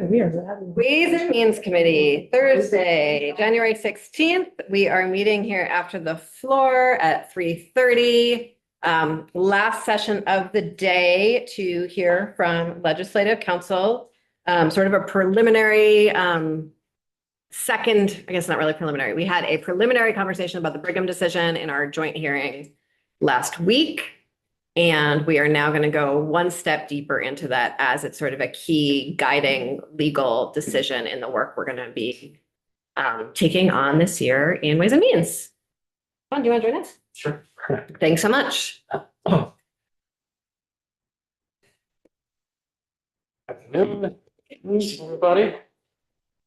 Ways and Means Committee, Thursday, January 16th. We are meeting here after the floor at 3:30. Last session of the day to hear from Legislative Council, sort of a preliminary, second, I guess not really preliminary. We had a preliminary conversation about the Brigham decision in our joint hearing last week. And we are now going to go one step deeper into that as it's sort of a key guiding legal decision in the work we're going to be taking on this year in Ways and Means. John, do you want to join us? Sure. Thanks so much. Afternoon, everybody.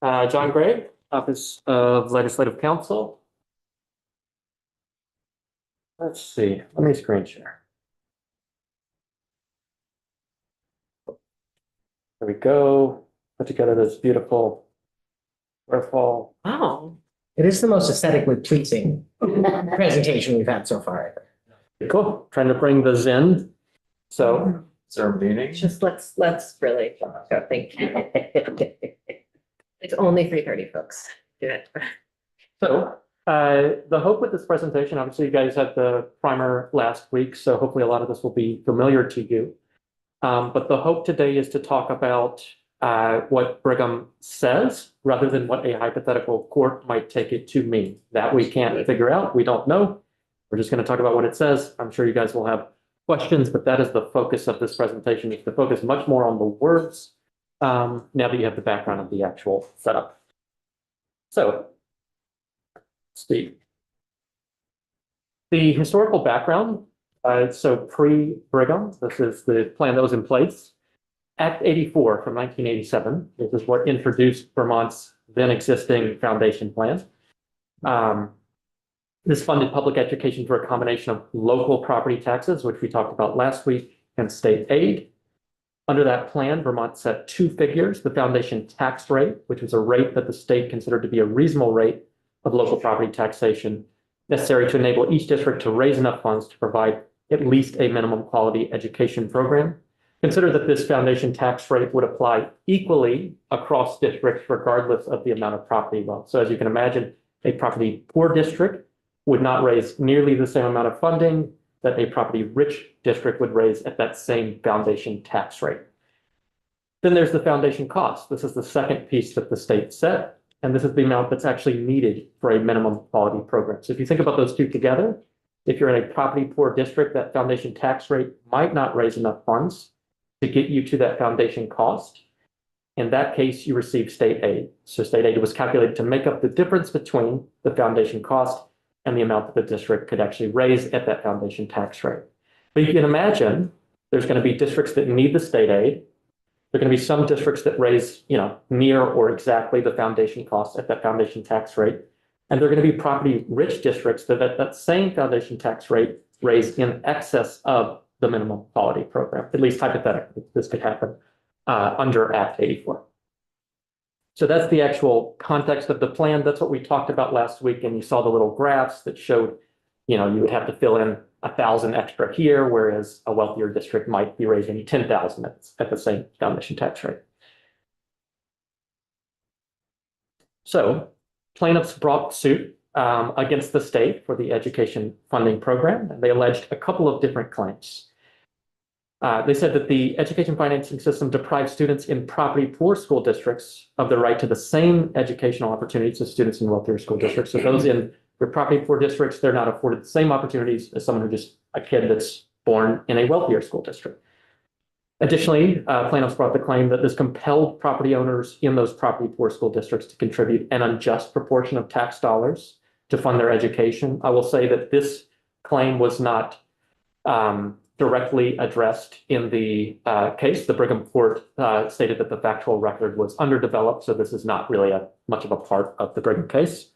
John Gray, Office of Legislative Counsel. Let's see, let me screen share. There we go. Put together this beautiful waterfall. Wow. It is the most aesthetically pleasing presentation we've had so far. Cool. Trying to bring the Zen. So, Is there a meeting? Just let's really go. Thank you. It's only 3:30, folks. Do it. so the hope with this presentation, obviously you guys had the primer last week, so hopefully a lot of this will be familiar to you. But the hope today is to talk about what Brigham says rather than what a hypothetical court might take it to mean. That we can't figure out. We don't know. We're just going to talk about what it says. I'm sure you guys will have questions, but that is the focus of this presentation, is to focus much more on the words now that you have the background of the actual setup. So, Steve. The historical background. So pre-Brigham, this is the plan that was in place. Act 84 from 1987, this is what introduced Vermont's then existing foundation plan. This funded public education through a combination of local property taxes, which we talked about last week, and state aid. Under that plan, Vermont set two figures: the foundation tax rate, which was a rate that the state considered to be a reasonable rate of local property taxation, necessary to enable each district to raise enough funds to provide at least a minimum quality education program. Consider that this foundation tax rate would apply equally across districts regardless of the amount of property wealth. So as you can imagine, a property poor district would not raise nearly the same amount of funding that a property rich district would raise at that same foundation tax rate. Then there's the foundation cost. This is the second piece that the state set, and this is the amount that's actually needed for a minimum quality program. So if you think about those two together, if you're in a property poor district, that foundation tax rate might not raise enough funds to get you to that foundation cost. In that case, you receive state aid. So state aid was calculated to make up the difference between the foundation cost and the amount that the district could actually raise at that foundation tax rate. But you can imagine there's going to be districts that need the state aid. There are going to be some districts that raise, near or exactly the foundation cost at that foundation tax rate. And there are going to be property rich districts that at that same foundation tax rate raise in excess of the minimum quality program. At least hypothetically, this could happen under Act 84. So that's the actual context of the plan. That's what we talked about last week. And you saw the little graphs that showed, you would have to fill in 1,000 extra here, whereas a wealthier district might be raising 10,000 at the same foundation tax rate. So plaintiffs brought suit against the state for the education funding program, and they alleged a couple of different claims. They said that the education financing system deprives students in property poor school districts of the right to the same educational opportunities as students in wealthier school districts. So those in your property poor districts, they're not afforded the same opportunities as someone who just a kid that's born in a wealthier school district. Additionally, plaintiffs brought the claim that this compelled property owners in those property poor school districts to contribute an unjust proportion of tax dollars to fund their education. I will say that this claim was not directly addressed in the case. The Brigham Court stated that the factual record was underdeveloped, so this is not really much of a part of the Brigham case.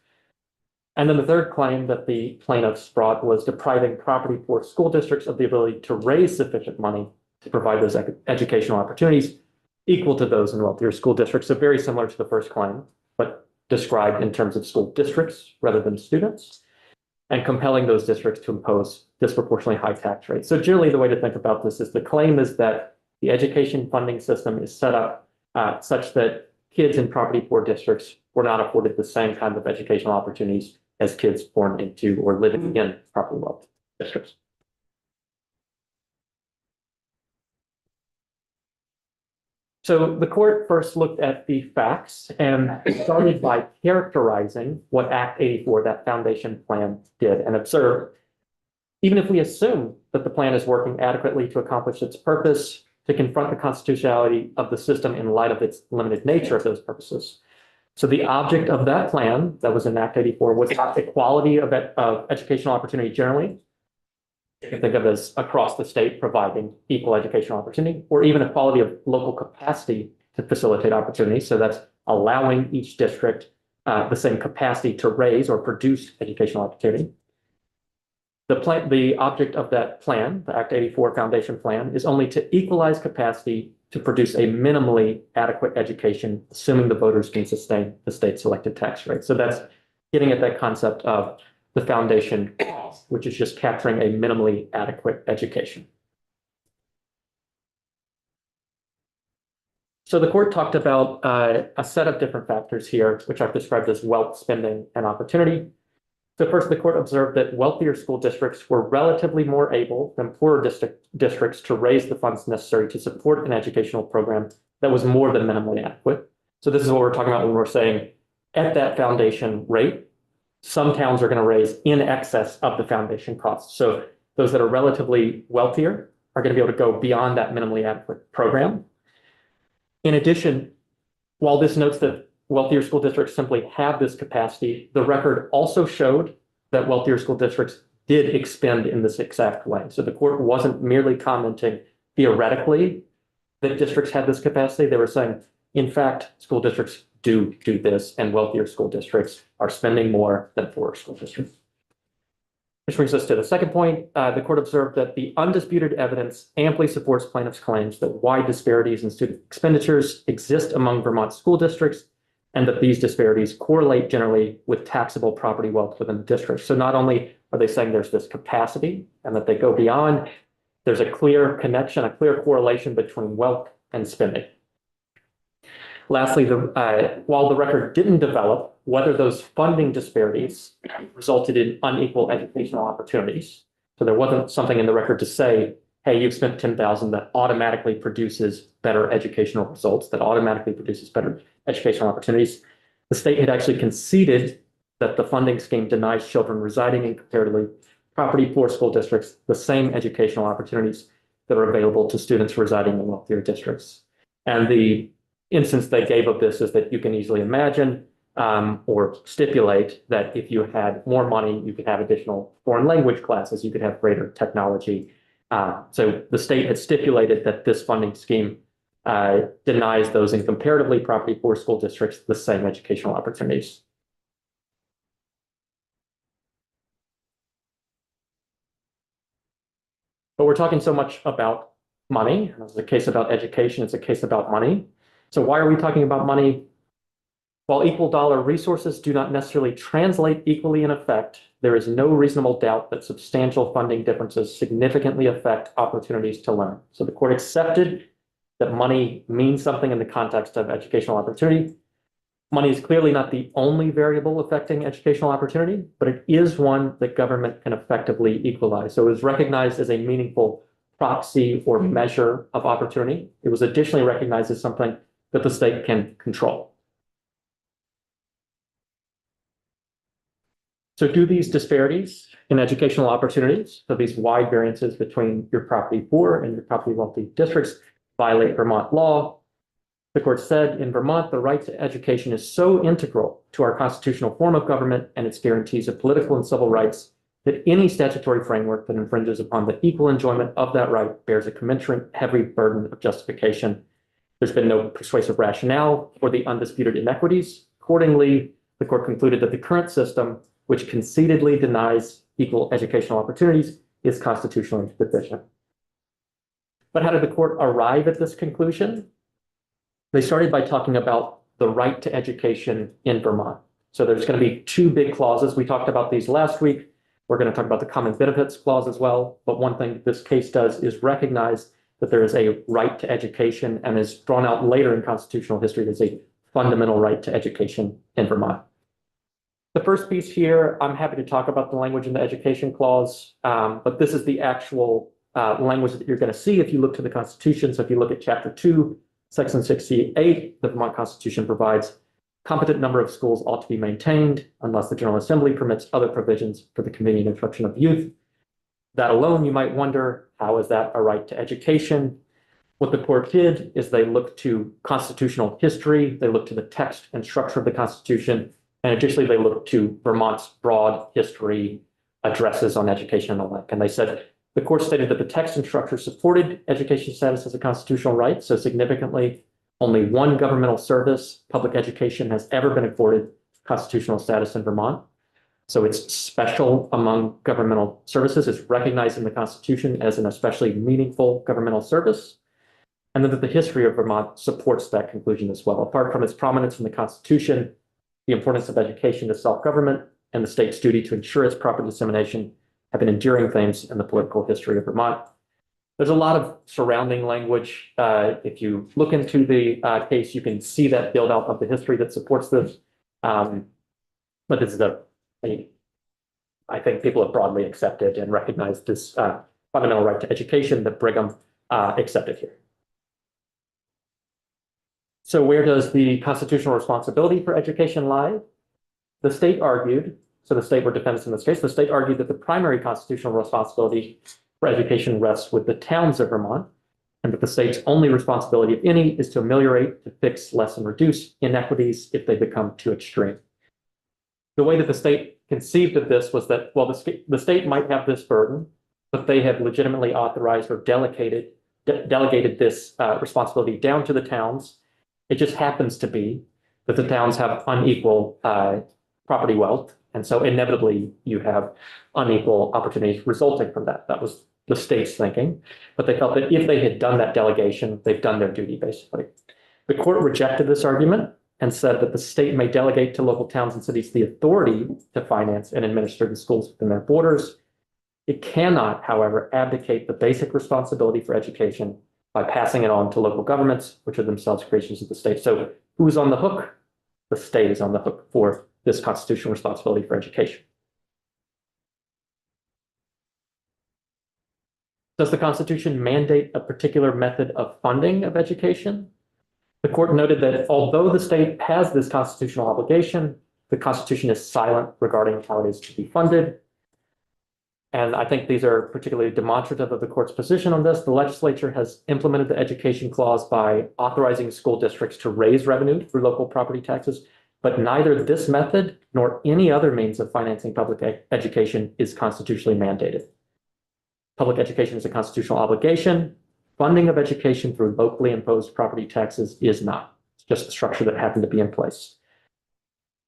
And then the third claim that the plaintiffs brought was depriving property poor school districts of the ability to raise sufficient money to provide those educational opportunities equal to those in wealthier school districts. So very similar to the first claim, but described in terms of school districts rather than students, and compelling those districts to impose disproportionately high tax rates. So generally, the way to think about this is the claim is that the education funding system is set up such that kids in property poor districts were not afforded the same kind of educational opportunities as kids born into or living in property wealthy districts. So the court first looked at the facts and started by characterizing what Act 84, that foundation plan, did, and observed, even if we assume that the plan is working adequately to accomplish its purpose, to confront the constitutionality of the system in light of its limited nature of those purposes. So the object of that plan that was in Act 84 was not equality of educational opportunity generally. You can think of it as across the state providing equal educational opportunity, or even equality of local capacity to facilitate opportunity. So that's allowing each district the same capacity to raise or produce educational opportunity. The object of that plan, the Act 84 Foundation Plan, is only to equalize capacity to produce a minimally adequate education, assuming the voters can sustain the state selected tax rate. So that's getting at that concept of the foundation cost, which is just capturing a minimally adequate education. So the court talked about a set of different factors here, which I've described as wealth, spending, and opportunity. So first, the court observed that wealthier school districts were relatively more able than poorer districts to raise the funds necessary to support an educational program that was more than minimally adequate. So this is what we're talking about when we're saying at that foundation rate, some towns are going to raise in excess of the foundation costs. So those that are relatively wealthier are going to be able to go beyond that minimally adequate program. In addition, while this notes that wealthier school districts simply have this capacity, the record also showed that wealthier school districts did expend in this exact way. So the court wasn't merely commenting theoretically that districts had this capacity. They were saying, in fact, school districts do this, and wealthier school districts are spending more than poorer school districts. Which brings us to the second point. The court observed that the undisputed evidence amply supports plaintiffs' claims that wide disparities in student expenditures exist among Vermont school districts, and that these disparities correlate generally with taxable property wealth within the district. So not only are they saying there's this capacity and that they go beyond, there's a clear connection, a clear correlation between wealth and spending. Lastly, while the record didn't develop whether those funding disparities resulted in unequal educational opportunities, so there wasn't something in the record to say, hey, you've spent $10,000 that automatically produces better educational results, that automatically produces better educational opportunities. The state had actually conceded that the funding scheme denies children residing in comparatively property poor school districts the same educational opportunities that are available to students residing in wealthier districts. And the instance they gave of this is that you can easily imagine or stipulate that if you had more money, you could have additional foreign language classes, you could have greater technology. So the state had stipulated that this funding scheme denies those in comparatively property poor school districts the same educational opportunities. But we're talking so much about money. It's a case about education. It's a case about money. So why are we talking about money? While equal dollar resources do not necessarily translate equally in effect, there is no reasonable doubt that substantial funding differences significantly affect opportunities to learn. So the court accepted that money means something in the context of educational opportunity. Money is clearly not the only variable affecting educational opportunity, but it is one that government can effectively equalize. So it was recognized as a meaningful proxy or measure of opportunity. It was additionally recognized as something that the state can control. So do these disparities in educational opportunities, so these wide variances between your property poor and your property wealthy districts, violate Vermont law? The court said in Vermont, the right to education is so integral to our constitutional form of government and its guarantees of political and civil rights that any statutory framework that infringes upon the equal enjoyment of that right bears a commensurate heavy burden of justification. There's been no persuasive rationale for the undisputed inequities. Accordingly, the court concluded that the current system, which concededly denies equal educational opportunities, is constitutionally deficient. But how did the court arrive at this conclusion? They started by talking about the right to education in Vermont. So there's going to be two big clauses. We talked about these last week. We're going to talk about the common benefits clause as well. But one thing this case does is recognize that there is a right to education and is drawn out later in constitutional history as a fundamental right to education in Vermont. The first piece here, I'm happy to talk about the language in the education clause, but this is the actual language that you're going to see if you look to the Constitution. So if you look at Chapter 2, Section 68, the Vermont Constitution provides competent number of schools ought to be maintained unless the General Assembly permits other provisions for the convening and instruction of youth. That alone, you might wonder, how is that a right to education? What the court did is they looked to constitutional history, they looked to the text and structure of the Constitution, and additionally, they looked to Vermont's broad history, addresses on education and the like. And they said, the court stated that the text and structure supported education status as a constitutional right. So significantly, only one governmental service, public education, has ever been afforded constitutional status in Vermont. So it's special among governmental services. It's recognized in the Constitution as an especially meaningful governmental service. And then that the history of Vermont supports that conclusion as well. Apart from its prominence in the Constitution, the importance of education to self-government and the state's duty to ensure its proper dissemination have been enduring themes in the political history of Vermont. There's a lot of surrounding language. If you look into the case, you can see that build out of the history that supports this. But this is I think people have broadly accepted and recognized this fundamental right to education that Brigham accepted here. So where does the constitutional responsibility for education lie? The state argued, so the state were defendants in this case, the state argued that the primary constitutional responsibility for education rests with the towns of Vermont, and that the state's only responsibility, if any, is to ameliorate, to fix, lessen, reduce inequities if they become too extreme. The way that the state conceived of this was that, well, the state might have this burden, but they have legitimately authorized or delegated this responsibility down to the towns. It just happens to be that the towns have unequal property wealth. And so inevitably you have unequal opportunities resulting from that. That was the state's thinking. But they felt that if they had done that delegation, they've done their duty, basically. The court rejected this argument and said that the state may delegate to local towns and cities the authority to finance and administer the schools within their borders. It cannot, however, abdicate the basic responsibility for education by passing it on to local governments, which are themselves creations of the state. So who's on the hook? The state is on the hook for this constitutional responsibility for education. Does the Constitution mandate a particular method of funding of education? The court noted that although the state has this constitutional obligation, the Constitution is silent regarding how it is to be funded. And I think these are particularly demonstrative of the court's position on this. The legislature has implemented the education clause by authorizing school districts to raise revenue through local property taxes, but neither this method nor any other means of financing public education is constitutionally mandated. Public education is a constitutional obligation. Funding of education through locally imposed property taxes is not. It's just the structure that happened to be in place.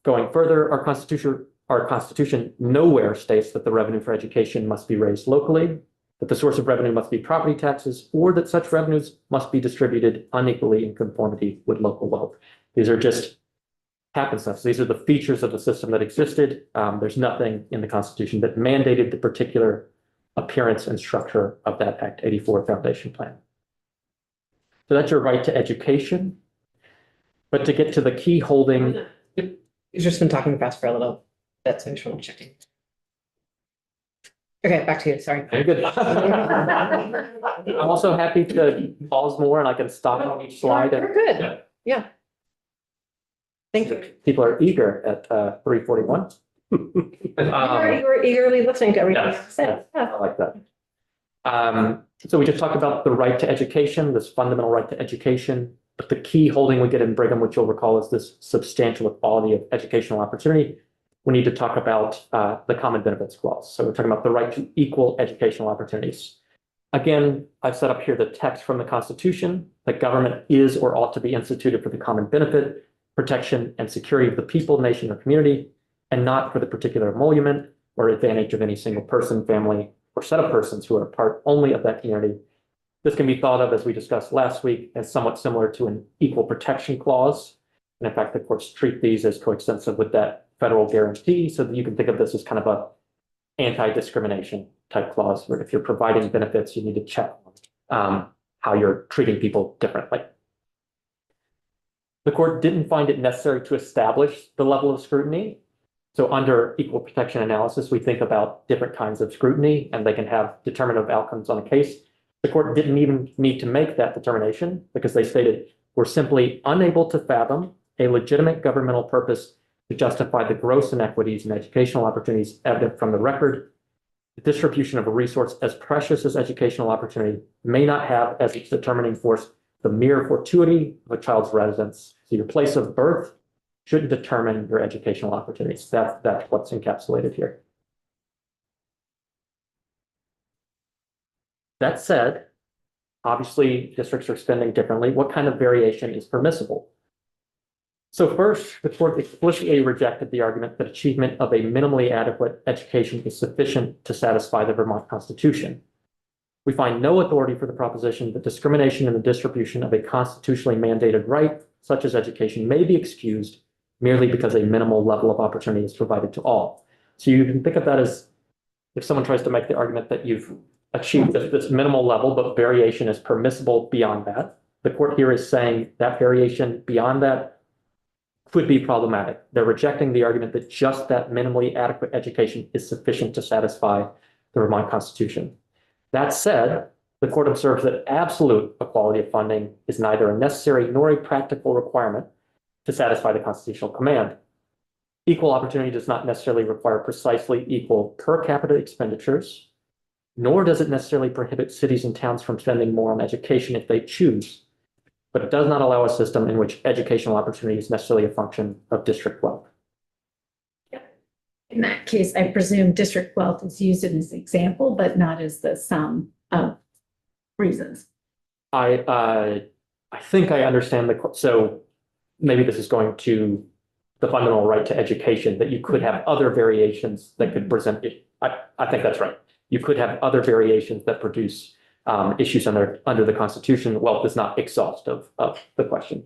Going further, our Constitution nowhere states that the revenue for education must be raised locally, that the source of revenue must be property taxes, or that such revenues must be distributed unequally in conformity with local wealth. These are just happenstance. These are the features of the system that existed. There's nothing in the Constitution that mandated the particular appearance and structure of that Act 84 foundation plan. So that's your right to education. But to get to the key holding. You've just been talking fast for a little bit, so I just want to check in. Okay, back to you, sorry. Very good. I'm also happy to pause more and I can stop on each slide. We're good. Yeah. Thank you. People are eager at 3:41. You were eagerly listening to everything you Yes, said. I like that. So we just talked about the right to education, this fundamental right to education. But the key holding we get in Brigham, which you'll recall, is this substantial equality of educational opportunity. We need to talk about the common benefits clause. So we're talking about the right to equal educational opportunities. Again, I've set up here the text from the Constitution that government is or ought to be instituted for the common benefit, protection, and security of the people, nation, or community, and not for the particular emolument or advantage of any single person, family, or set of persons who are part only of that community. This can be thought of, as we discussed last week, as somewhat similar to an equal protection clause. And in fact, the courts treat these as coextensive with that federal guarantee, so that you can think of this as kind of a anti-discrimination type clause, where if you're providing benefits, you need to check how you're treating people differently. The court didn't find it necessary to establish the level of scrutiny. So under equal protection analysis, we think about different kinds of scrutiny and they can have determinative outcomes on a case. The court didn't even need to make that determination because they stated, we're simply unable to fathom a legitimate governmental purpose to justify the gross inequities in educational opportunities evident from the record. The distribution of a resource as precious as educational opportunity may not have as its determining force the mere fortuity of a child's residence. So your place of birth shouldn't determine your educational opportunities. That's what's encapsulated here. That said, obviously districts are spending differently. What kind of variation is permissible? So first, the court explicitly rejected the argument that achievement of a minimally adequate education is sufficient to satisfy the Vermont Constitution. We find no authority for the proposition that discrimination in the distribution of a constitutionally mandated right, such as education, may be excused merely because a minimal level of opportunity is provided to all. So you can think of that as if someone tries to make the argument that you've achieved this minimal level, but variation is permissible beyond that. The court here is saying that variation beyond that could be problematic. They're rejecting the argument that just that minimally adequate education is sufficient to satisfy the Vermont Constitution. That said, the court observes that absolute equality of funding is neither a necessary nor a practical requirement to satisfy the constitutional command. Equal opportunity does not necessarily require precisely equal per capita expenditures, nor does it necessarily prohibit cities and towns from spending more on education if they choose. But it does not allow a system in which educational opportunity is necessarily a function of district wealth. In that case, I presume district wealth is used as an example, but not as the sum of reasons. I think I understand so maybe this is going to the fundamental right to education, that you could have other variations that could present it. I think that's right. You could have other variations that produce issues under the Constitution. Wealth is not exhaustive of the question.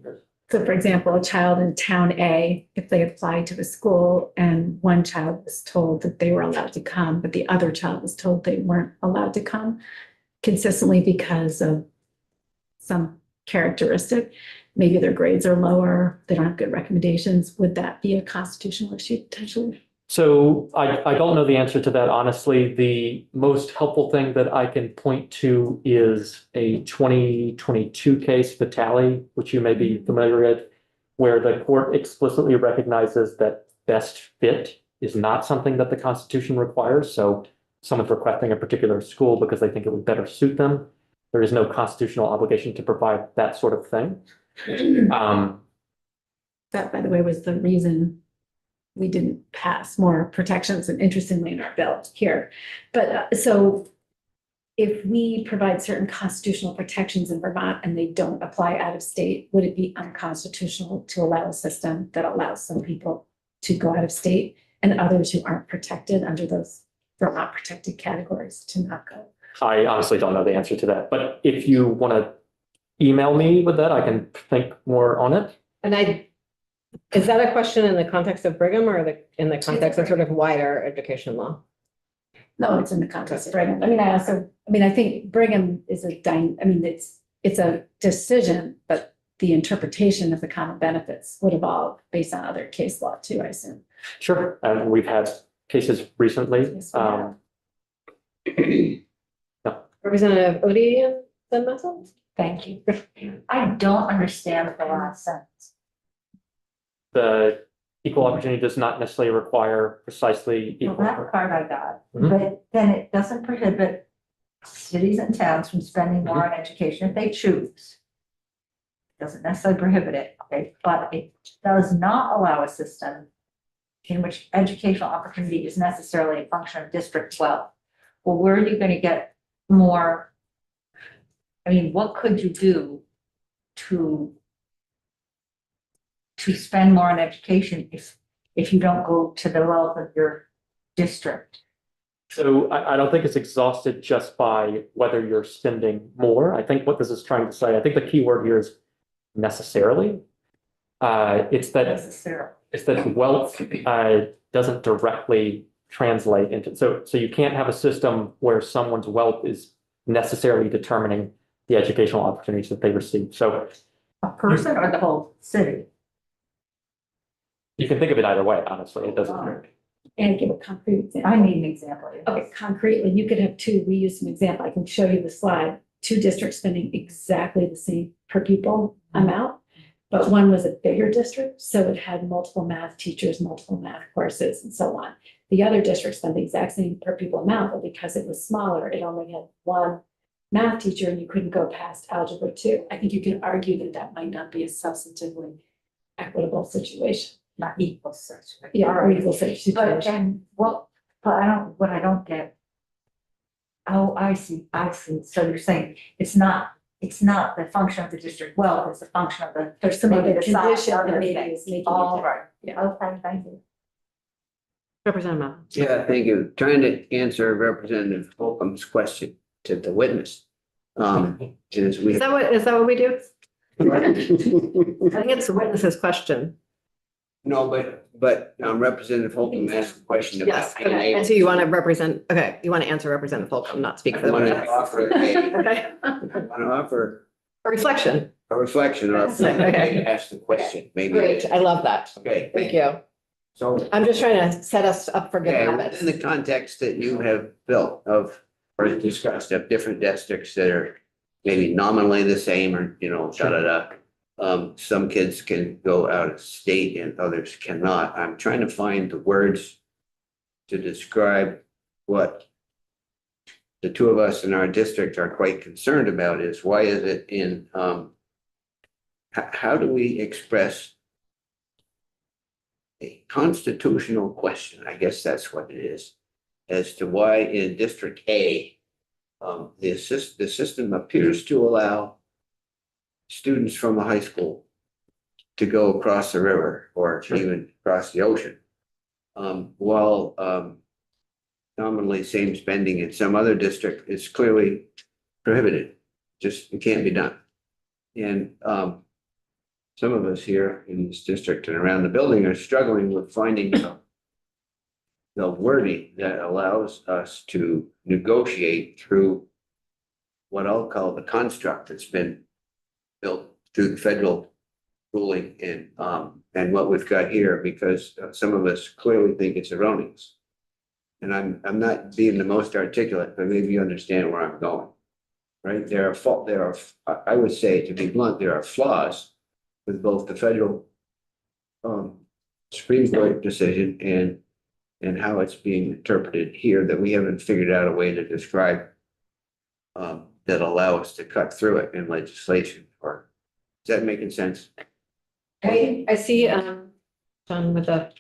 So for example, a child in town A, if they applied to a school and one child was told that they were allowed to come, but the other child was told they weren't allowed to come consistently because of some characteristic, maybe their grades are lower, they don't have good recommendations, would that be a constitutional issue potentially? So I don't know the answer to that, honestly. The most helpful thing that I can point to is a 2022 case, Vitale, which you may be familiar with, where the court explicitly recognizes that best fit is not something that the Constitution requires. So someone's requesting a particular school because they think it would better suit them. There is no constitutional obligation to provide that sort of thing. That, by the way, was the reason we didn't pass more protections, and interestingly in our bill here. But so if we provide certain constitutional protections in Vermont and they don't apply out of state, would it be unconstitutional to allow a system that allows some people to go out of state and others who aren't protected under those Vermont protected categories to not go? I honestly don't know the answer to that, but if you want to email me with that, I can think more on it. And is that a question in the context of Brigham or in the context of sort of wider education law? No, it's in the context of Brigham. I think Brigham is it's a decision, but the interpretation of the common benefits would evolve based on other case law too, I assume. Sure, and we've had cases recently. Yes, we have. Representative Odie and Sen Messel? Thank you. I don't understand the last sentence. The equal opportunity does not necessarily require precisely Well, equal. that part I got, Mhm. but then it doesn't prohibit cities and towns from spending more on education if they choose. Doesn't necessarily prohibit it, okay, but it does not allow a system in which educational opportunity is necessarily a function of district wealth. Well, where are you going to get more? I mean, what could you do to spend more on education if you don't go to the wealth of your district? So I don't think it's exhausted just by whether you're spending more. I think what this is trying to say, I think the key word here is necessarily. It's that wealth doesn't directly translate into, so you can't have a system where someone's wealth is necessarily determining the educational opportunities that they receive. So A person or the whole city? You can think of it either way, honestly. It doesn't matter. And give a concrete example. I need an example. Okay, concretely, you could have two, we used an example, I can show you the slide, two districts spending exactly the same per pupil amount. But one was a bigger district, so it had multiple math teachers, multiple math courses and so on. The other district spent the exact same per pupil amount, but because it was smaller, it only had one math teacher and you couldn't go past algebra 2. I think you can argue that that might not be a substantively equitable situation. Not equal such. Yeah, All or right. equal But situation. then what, but I don't get. Oh, I see. So you're saying it's not the function of the district wealth, it's the function of the. There's some maybe other the size condition of that the maybe thing. is making it All different. right. Yeah. Okay, thank you. Representative Mel. Yeah, thank you. Trying to answer Representative Holcomb's question to the witness. Is we. Is that what we do? I think it's the witness's question. No, but Representative Holcomb asked a question about. Yes, okay, and so you want to answer Representative Holcomb, not speak for I the want to witness. offer Okay, a a reflection. reflection or Okay. ask the question, maybe. Great, I love that. Okay. Thank you. So. I'm just trying to set us up for good Yeah, habits. within the context that you have built of, or discussed of different districts that are maybe nominally the same or, da, da, da. Some kids can go out of state and others cannot. I'm trying to find the words to describe what the two of us in our district are quite concerned about is why is it in, how do we express a constitutional question, I guess that's what it is, as to why in District A, the system appears to allow students from a high school to go across the river or even across the ocean. While nominally same spending in some other district is clearly prohibited, just it can't be done. And some of us here in this district and around the building are struggling with finding the wording that allows us to negotiate through what I'll call the construct that's been built through the federal ruling and what we've got here, because some of us clearly think it's erroneous. And I'm not being the most articulate, but maybe you understand where I'm going, right? I would say, to be blunt, there are flaws with both the federal Supreme Court decision and how it's being interpreted here that we haven't figured out a way to describe that allow us to cut through it in legislation. Or is that making sense? I see, John with the.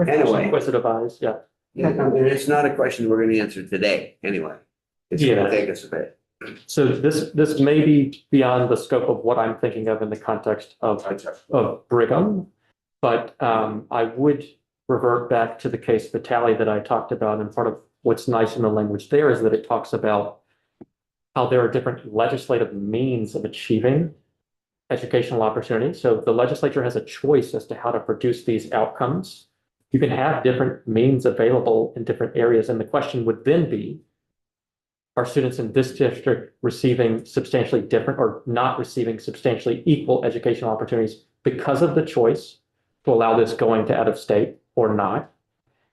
Anyway. Inquisitive eyes, yeah. Yeah, and it's not a question we're going to answer today, anyway. It's going Yeah. to take us a bit. So this may be beyond the scope of what I'm thinking of in the context of Brigham. But I would revert back to the case Vitale that I talked about. And part of what's nice in the language there is that it talks about how there are different legislative means of achieving educational opportunity. So the legislature has a choice as to how to produce these outcomes. You can have different means available in different areas. And the question would then be, are students in this district receiving substantially different or not receiving substantially equal educational opportunities because of the choice to allow this going to out of state or not?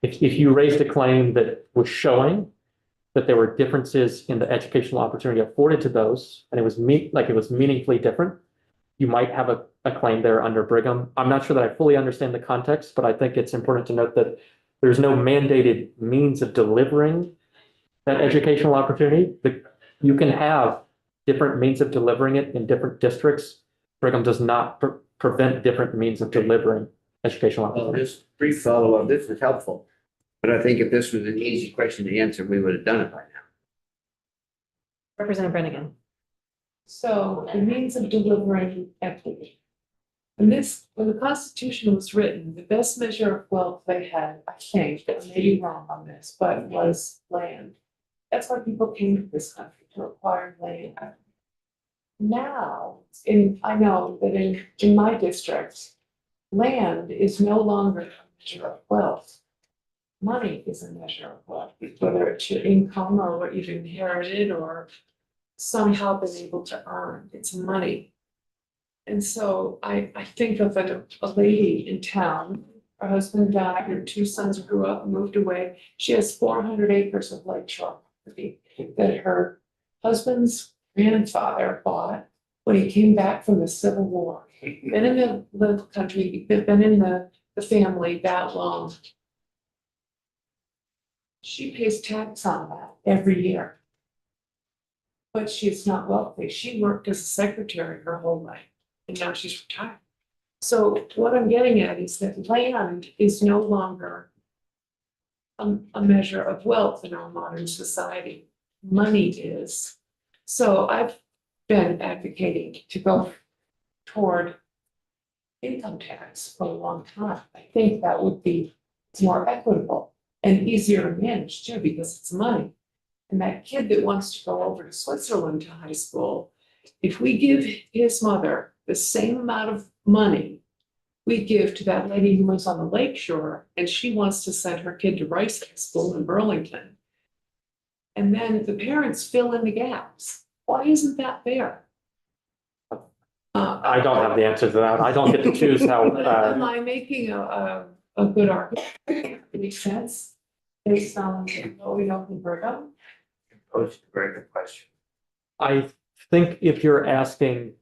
If you raised a claim that was showing that there were differences in the educational opportunity afforded to those, and it was meaningfully different, you might have a claim there under Brigham. I'm not sure that I fully understand the context, but I think it's important to note that there's no mandated means of delivering that educational opportunity. You can have different means of delivering it in different districts. Brigham does not prevent different means of delivering educational Well, opportunity. this brief follow-up, this is helpful. But I think if this was an easy question to answer, we would have done it by now. Representative Brennigan. So the means of delivering equity. And when the Constitution was written, the best measure of wealth they had, I think, I may be wrong on this, but was land. That's why people came to this country, to acquire land. Now, I know that in my district, land is no longer a measure of wealth. Money is a measure of wealth, whether it's your income or what you've inherited or somehow been able to earn. It's money. And so I think of a lady in town Her husband died, her two sons grew up, moved away. She has 400 acres of lakeshore property that her husband's grandfather bought when he came back from the Civil War. Been in the country, been in the family that long. She pays tax on that every year. But she's not wealthy. She worked as a secretary her whole life, and now she's retired. So what I'm getting at is that land is no longer a measure of wealth in our modern society. Money is. So I've been advocating to go toward income tax for a long time. I think that would be more equitable and easier to manage too, because it's money. And that kid that wants to go over to Switzerland to high school, if we give his mother the same amount of money we give to that lady who lives on the lake shore, and she wants to send her kid to Rice High School in Burlington, and then the parents fill in the gaps, why isn't that fair? I don't have the answer to that. I don't get to choose how, Am I making a good argument? It makes sense based on what we know from Brigham? Posed a very good question. I think if you're asking,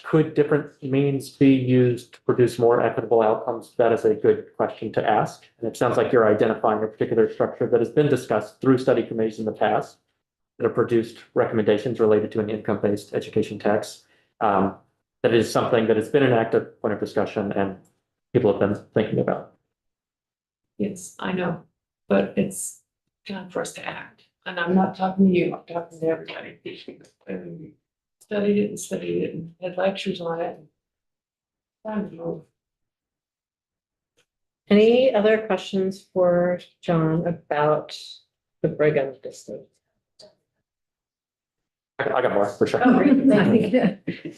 could different means be used to produce more equitable outcomes? That is a good question to ask. And it sounds like you're identifying a particular structure that has been discussed through study committees in the past that have produced recommendations related to an income-based education tax. That is something that has been an active point of discussion and people have been thinking about. Yes, I know, but it's time for us to act. And I'm not talking to you, I'm talking to everybody. And we studied it and had lectures on it. Time to move. Any other questions for John about the Brigham district? I got more for sure. Oh, great, thank you.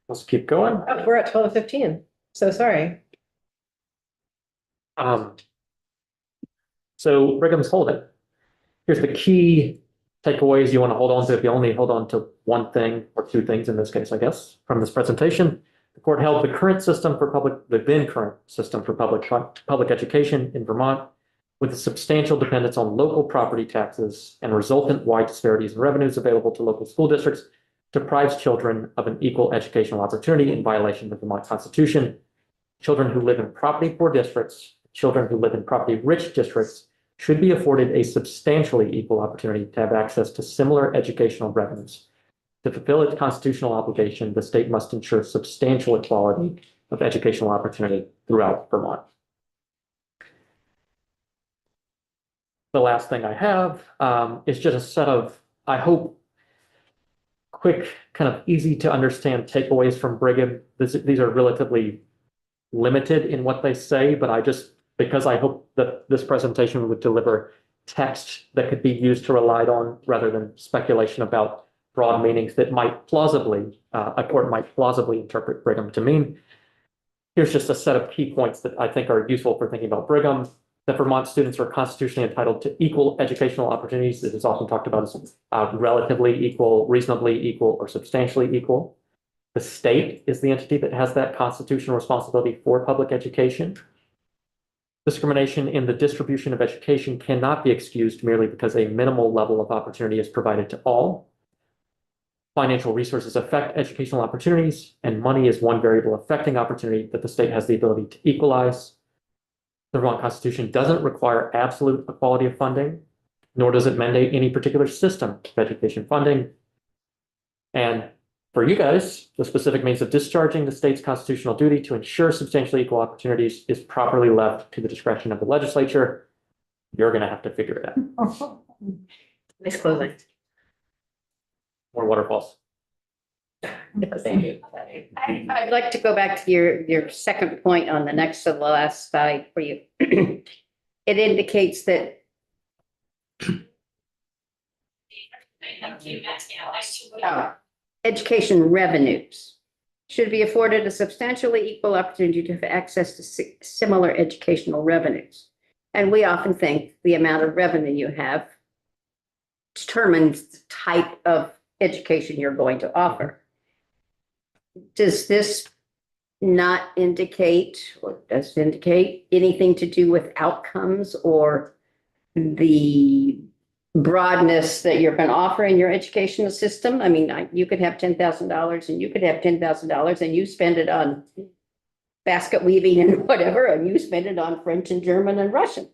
Let's keep going. Oh, we're at 12:15, so sorry. So Brigham's holding. Here's the key takeaways you want to hold on to if you only hold on to one thing or two things in this case, I guess, from this presentation. The court held the then current system for public education in Vermont with a substantial dependence on local property taxes and resultant wide disparities in revenues available to local school districts deprives children of an equal educational opportunity in violation of the Vermont Constitution. Children who live in property poor districts, children who live in property rich districts should be afforded a substantially equal opportunity to have access to similar educational revenues. To fulfill its constitutional obligation, the state must ensure substantial equality of educational opportunity throughout Vermont. The last thing I have is just a set of, I hope, quick, kind of easy to understand takeaways from Brigham. These are relatively limited in what they say, but because I hope that this presentation would deliver text that could be used to relied on rather than speculation about broad meanings that might plausibly, a court might plausibly interpret Brigham to mean. Here's just a set of key points that I think are useful for thinking about Brigham. That Vermont students are constitutionally entitled to equal educational opportunities. It is often talked about as relatively equal, reasonably equal, or substantially equal. The state is the entity that has that constitutional responsibility for public education. Discrimination in the distribution of education cannot be excused merely because a minimal level of opportunity is provided to all. Financial resources affect educational opportunities, and money is one variable affecting opportunity that the state has the ability to equalize. The Vermont Constitution doesn't require absolute equality of funding, nor does it mandate any particular system of education funding. And for you guys, the specific means of discharging the state's constitutional duty to ensure substantially equal opportunities is properly left to the discretion of the legislature. You're going to have to figure it out. Nice closing. More waterfalls. I'd like to go back to your second point on the next to the last slide for you. It indicates that education revenues should be afforded a substantially equal opportunity to have access to similar educational revenues. And we often think the amount of revenue you have determines the type of education you're going to offer. Does this not indicate, or does it indicate anything to do with outcomes or the broadness that you're going to offer in your educational system? I mean, you could have $10,000 and you could have $10,000 and you spend it on basket weaving and whatever, and you spend it on French and German and Russian.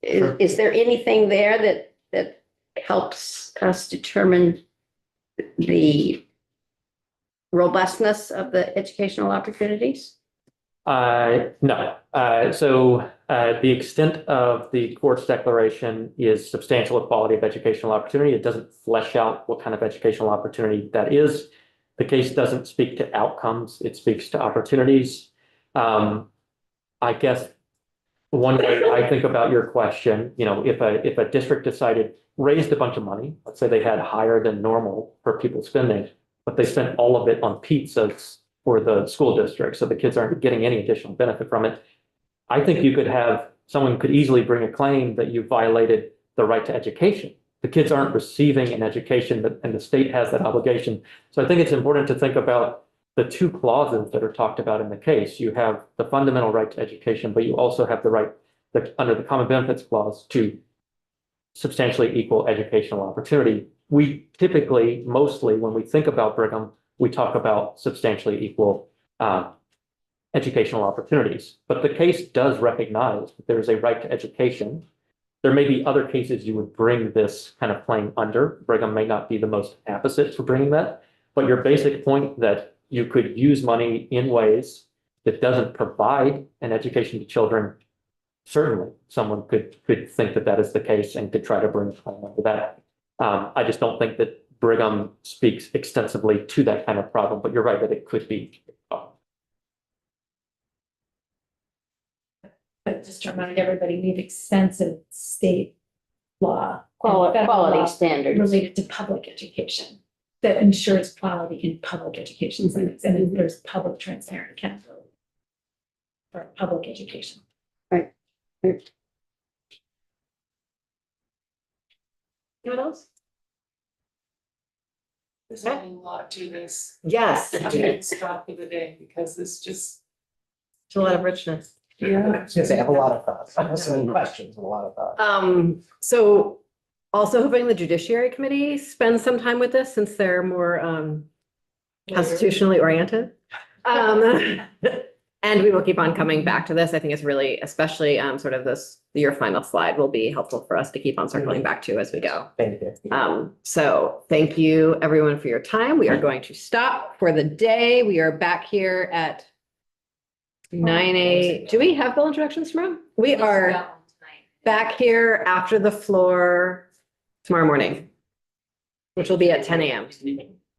Is there anything there that helps us determine the robustness of the educational opportunities? No. The extent of the court's declaration is substantial equality of educational opportunity. It doesn't flesh out what kind of educational opportunity that is. The case doesn't speak to outcomes. It speaks to opportunities. I guess one way I think about your question, if a district decided, raised a bunch of money, let's say they had higher than normal per pupil spending, but they spent all of it on pizzas for the school district, so the kids aren't getting any additional benefit from it. I think someone could easily bring a claim that you violated the right to education. The kids aren't receiving an education, and the state has that obligation. So I think it's important to think about the two clauses that are talked about in the case. You have the fundamental right to education, but you also have the right under the Common Benefits Clause to substantially equal educational opportunity. We typically, mostly, when we think about Brigham, we talk about substantially equal educational opportunities. But the case does recognize that there is a right to education. There may be other cases you would bring this kind of claim under. Brigham may not be the most apposite for bringing that, but your basic point that you could use money in ways that doesn't provide an education to children, certainly someone could think that that is the case and could try to bring a claim under that. I just don't think that Brigham speaks extensively to that kind of problem, but you're right that it could be. But just to remind everybody, we have extensive state law. and Quality federal law standards. related to public education that ensures quality in public education settings, and then there's public transparent accountability for public education. Anyone else? There's a lot to this. Yes, I'm gonna stop for the day because this just, it's a lot of richness. I yeah. was gonna say, I have a lot of thoughts. I have so many questions and a lot of thoughts. So also hoping the Judiciary Committee spends some time with this since they're more constitutionally oriented. And we will keep on coming back to this. I think it's really, especially sort of your final slide will be helpful for us to keep on circling back to as we go. Thank you. So thank you everyone for your time. We are going to stop for the day. We are back here at 9 Do we have bill introductions tomorrow? We are back here after the floor tomorrow morning, which will be at 10 a.m.